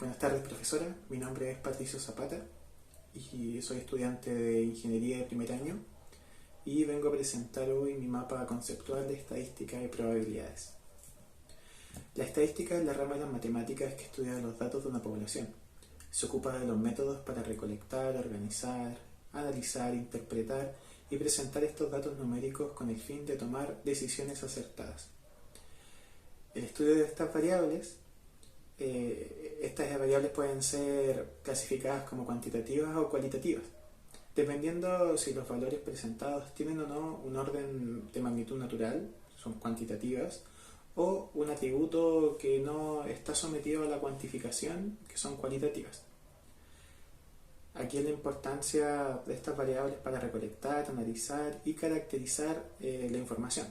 Buenas tardes, profesora. Mi nombre es Patricio Zapata y soy estudiante de Ingeniería de primer año y vengo a presentar hoy mi mapa conceptual de estadística y probabilidades. La estadística es la rama de las matemáticas que estudia los datos de una población. Se ocupa de los métodos para recolectar, organizar, analizar, interpretar y presentar estos datos numéricos con el fin de tomar decisiones acertadas. El estudio de estas variables pueden ser clasificadas como cuantitativas o cualitativas, dependiendo si los valores presentados tienen o no un orden de magnitud natural, son cuantitativas, o un atributo que no está sometido a la cuantificación, que son cualitativas. Aquí es la importancia de estas variables para recolectar, analizar y caracterizar la información.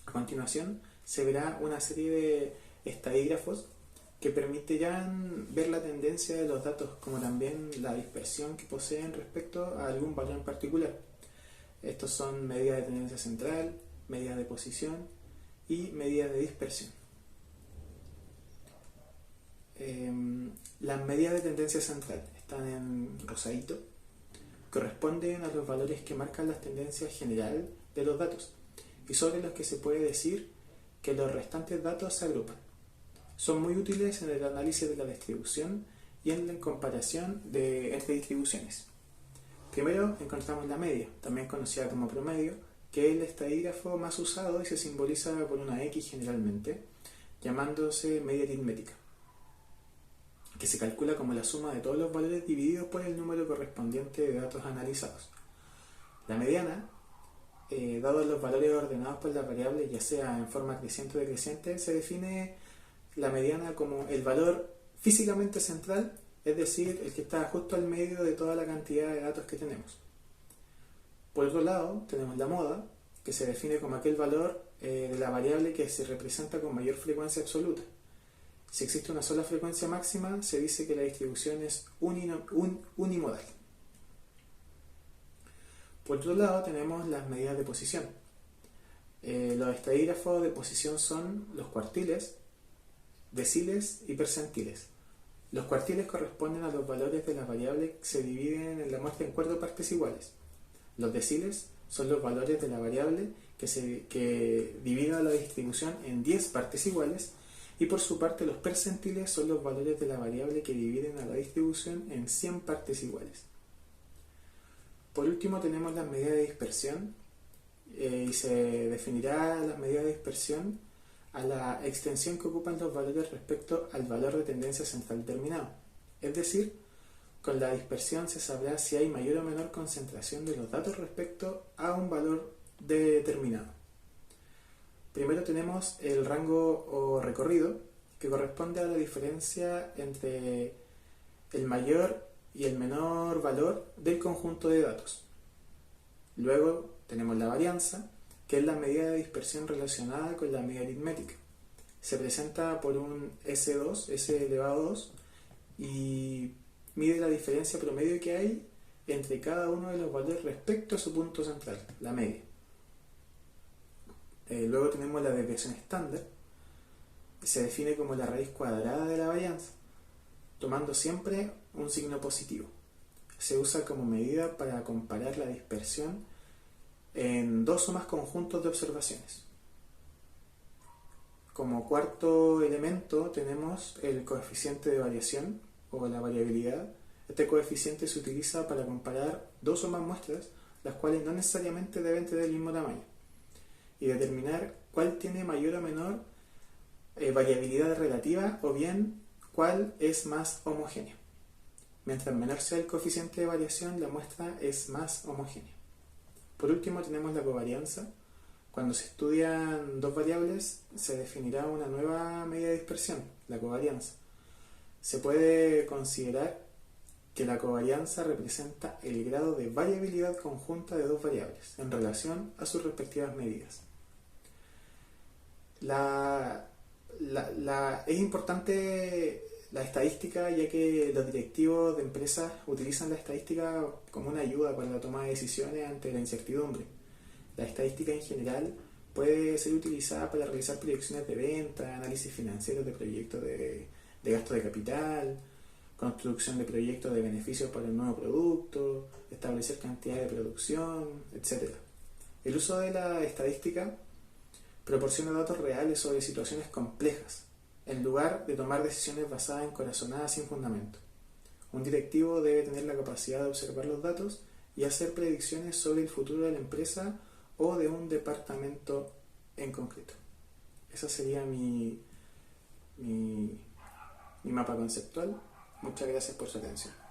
A continuación se verá una serie de estadígrafos que permitirán ver la tendencia de los datos, como también la dispersión que poseen respecto a algún valor en particular. Estos son medidas de tendencia central, medidas de posición y medidas de dispersión. Las medidas de tendencia central están en rosadito, corresponden a los valores que marcan las tendencias general de los datos y sobre los que se puede decir que los restantes datos se agrupan. Son muy útiles en el análisis de la distribución y en la comparación entre distribuciones. Primero encontramos la media, también conocida como promedio, que es el estadígrafo más usado y se simboliza por una X generalmente, llamándose media aritmética, que se calcula como la suma de todos los valores divididos por el número correspondiente de datos analizados. La mediana, dados los valores ordenados por las variables, ya sea en forma creciente o decreciente, se define la mediana como el valor físicamente central, es decir, el que está justo al medio de toda la cantidad de datos que tenemos. Por otro lado, tenemos la moda, que se define como aquel valor de la variable que se representa con mayor frecuencia absoluta. Si existe una sola frecuencia máxima, se dice que la distribución es unimodal. Por otro lado, tenemos las medidas de posición. Los estadígrafos de posición son los cuartiles, deciles y percentiles. Los cuartiles corresponden a los valores de las variables que se dividen en la muestra en 4 partes iguales. Los deciles son los valores de la variable que dividen a la distribución en 10 partes iguales, y por su parte los percentiles son los valores de la variable que dividen a la distribución en 100 partes iguales. Por último tenemos las medidas de dispersión, y se definirá las medidas de dispersión a la extensión que ocupan los valores respecto al valor de tendencia central determinado. Es decir, con la dispersión se sabrá si hay mayor o menor concentración de los datos respecto a un valor determinado. Primero tenemos el rango o recorrido, que corresponde a la diferencia entre el mayor y el menor valor del conjunto de datos. Luego tenemos la varianza, que es la medida de dispersión relacionada con la media aritmética. Se presenta por un S2, S elevado a 2, y mide la diferencia promedio que hay entre cada uno de los valores respecto a su punto central, la media. Luego tenemos la desviación estándar, que se define como la raíz cuadrada de la varianza, tomando siempre un signo positivo. Se usa como medida para comparar la dispersión en 2 o más conjuntos de observaciones. Como cuarto elemento tenemos el coeficiente de variación o la variabilidad. Este coeficiente se utiliza para comparar 2 o más muestras, las cuales no necesariamente deben tener el mismo tamaño, y determinar cuál tiene mayor o menor variabilidad relativa, o bien cuál es más homogénea. Mientras menor sea el coeficiente de variación, la muestra es más homogénea. Por último tenemos la covarianza. Cuando se estudian 2 variables, se definirá una nueva medida de dispersión, la covarianza. Se puede considerar que la covarianza representa el grado de variabilidad conjunta de 2 variables en relación a sus respectivas medidas. Es importante la estadística, ya que los directivos de empresas utilizan la estadística como una ayuda para la toma de decisiones ante la incertidumbre. La estadística en general puede ser utilizada para realizar proyecciones de venta, análisis financieros de proyectos de de gasto de capital, construcción de proyectos de beneficios para el nuevo producto, establecer cantidad de producción, etc. El uso de la estadística proporciona datos reales sobre situaciones complejas, en lugar de tomar decisiones basadas en corazonadas sin fundamento. Un directivo debe tener la capacidad de observar los datos y hacer predicciones sobre el futuro de la empresa o de un departamento en concreto. Ese sería mi mapa conceptual. Muchas gracias por su atención.